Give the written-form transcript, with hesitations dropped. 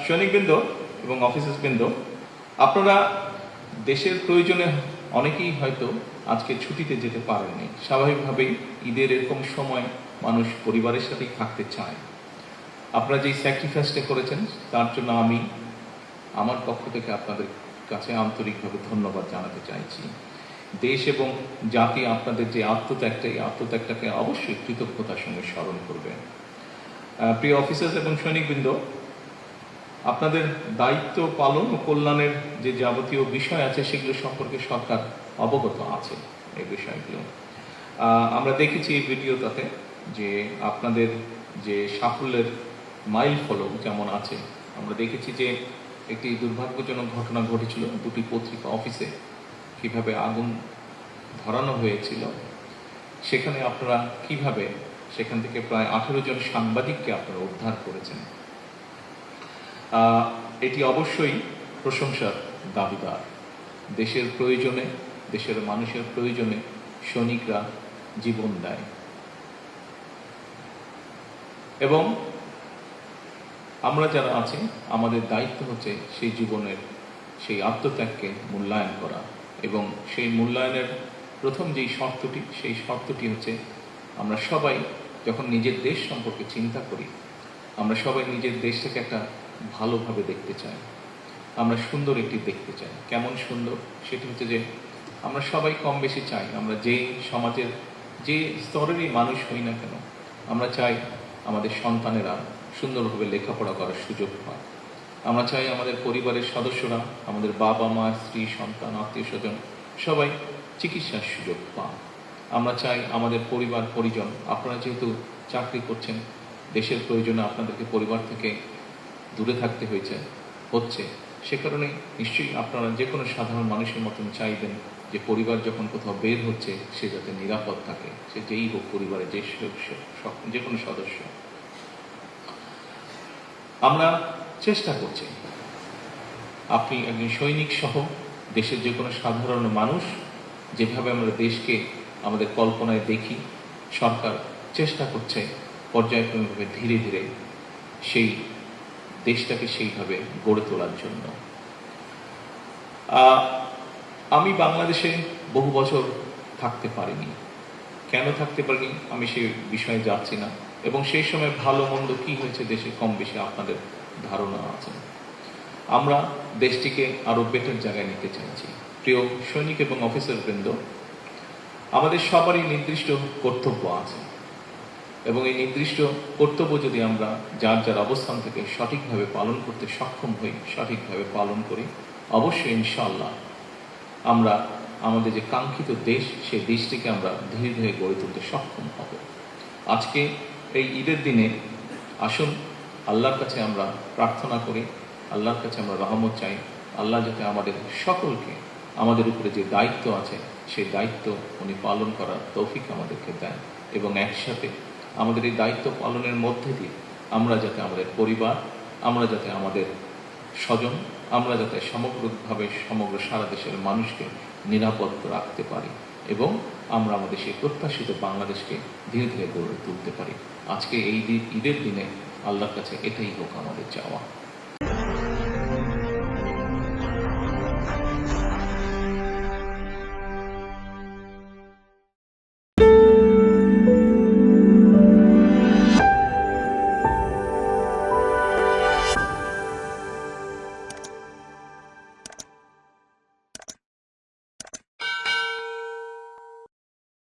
সৈনিকবৃন্দ এবং অফিসার্সবৃন্দ, আপনারা দেশের প্রয়োজনে অনেকেই হয়তো আজকে ছুটিতে যেতে পারেননি। স্বাভাবিকভাবেই ঈদের এরকম সময় মানুষ পরিবারের সাথেই থাকতে চায়। আপনারা যেই স্যাক্রিফাইসটা করেছেন তার জন্য আমি আমার পক্ষ থেকে আপনাদের কাছে আন্তরিকভাবে ধন্যবাদ জানাতে চাইছি। দেশ এবং জাতি আপনাদের যে আত্মত্যাগটা, এই আত্মত্যাগটাকে অবশ্যই কৃতজ্ঞতার সঙ্গে স্মরণ করবে। প্রিয় অফিসার্স এবং সৈনিকবৃন্দ, আপনাদের দায়িত্ব পালন ও কল্যাণের যে যাবতীয় বিষয় আছে সেগুলো সম্পর্কে সরকার অবগত আছে। এই বিষয়গুলো আমরা দেখেছি এই ভিডিওটাতে যে আপনাদের যে সাফল্যের মাইল ফলক যেমন আছে। আমরা দেখেছি যে একটি দুর্ভাগ্যজনক ঘটনা ঘটেছিল দুটি পত্রিকা অফিসে, কিভাবে আগুন ধরানো হয়েছিল। সেখানে আপনারা কিভাবে সেখান থেকে প্রায় 18 জন সাংবাদিককে আপনারা উদ্ধার করেছেন, এটি অবশ্যই প্রশংসার দাবিদার। দেশের প্রয়োজনে, দেশের মানুষের প্রয়োজনে সৈনিকরা জীবন দেয় এবং আমরা যারা আছি আমাদের দায়িত্ব হচ্ছে সেই জীবনের সেই আত্মত্যাগকে মূল্যায়ন করা। এবং সেই মূল্যায়নের প্রথম যেই শর্তটি, সেই শর্তটি হচ্ছে আমরা সবাই যখন নিজের দেশ সম্পর্কে চিন্তা করি, আমরা সবাই নিজের দেশটাকে একটা ভালোভাবে দেখতে চাই, আমরা সুন্দর একটি দেখতে চাই। কেমন সুন্দর? সেটি হচ্ছে যে আমরা সবাই কম বেশি চাই, আমরা যে সমাজের যে স্তরেরই মানুষ হই না কেন, আমরা চাই আমাদের সন্তানেরা সুন্দরভাবে লেখাপড়া করার সুযোগ পায়। আমরা চাই আমাদের পরিবারের সদস্যরা, আমাদের বাবা মা, স্ত্রী, সন্তান, আত্মীয় স্বজন সবাই চিকিৎসার সুযোগ পান। আমরা চাই আমাদের পরিবার পরিজন, আপনারা যেহেতু চাকরি করছেন, দেশের প্রয়োজনে আপনাদেরকে পরিবার থেকে দূরে থাকতে হচ্ছে, সে কারণে নিশ্চয়ই আপনারা যে কোনো সাধারণ মানুষের মতন চাইবেন যে পরিবার যখন কোথাও বের হচ্ছে সে যাতে নিরাপদ থাকে, সে যেই হোক পরিবারের যে কোনো সদস্য। আমরা চেষ্টা করছি, আপনি একজন সৈনিক সহ দেশের যে কোনো সাধারণ মানুষ, যেভাবে আমরা দেশকে আমাদের কল্পনায় দেখি, সরকার চেষ্টা করছে পর্যায়ক্রমিকভাবে ধীরে ধীরে সেই দেশটাকে সেইভাবে গড়ে তোলার জন্য। আমি বাংলাদেশে বহু বছর থাকতে পারিনি। কেন থাকতে পারিনি আমি সে বিষয়ে যাচ্ছি না, এবং সেই সময় ভালো মন্দ কি হয়েছে দেশে কম বেশি আপনাদের ধারণা আছে। আমরা দেশটিকে আরো বেটার জায়গায় নিতে চাইছি। প্রিয় সৈনিক এবং অফিসারবৃন্দ, আমাদের সবারই নির্দিষ্ট কর্তব্য আছে এবং এই নির্দিষ্ট কর্তব্য যদি আমরা যার যার অবস্থান থেকে সঠিকভাবে পালন করতে সক্ষম হই, সঠিকভাবে পালন করি, অবশ্যই ইনশাআল্লাহ আমরা আমাদের যে কাঙ্ক্ষিত দেশ, সেই দেশটিকে আমরা ধীরে ধীরে গড়ে তুলতে সক্ষম হব। আজকে এই ঈদের দিনে আসুন আল্লাহর কাছে আমরা প্রার্থনা করি, আল্লাহর কাছে আমরা রহমত চাই। আল্লাহ যাতে আমাদের সকলকে আমাদের উপরে যে দায়িত্ব আছে সেই দায়িত্ব উনি পালন করার তৌফিক আমাদেরকে দেন, এবং একসাথে আমাদের এই দায়িত্ব পালনের মধ্যে দিয়ে আমরা যাতে আমাদের পরিবার, আমরা যাতে আমাদের স্বজন, আমরা যাতে সমগ্রভাবে সমগ্র সারা দেশের মানুষকে নিরাপদ রাখতে পারি এবং আমরা আমাদের সেই প্রত্যাশিত বাংলাদেশকে ধীরে ধীরে গড়ে তুলতে পারি। আজকে এই ঈদের দিনে আল্লাহর কাছে এটাই হোক আমাদের চাওয়া।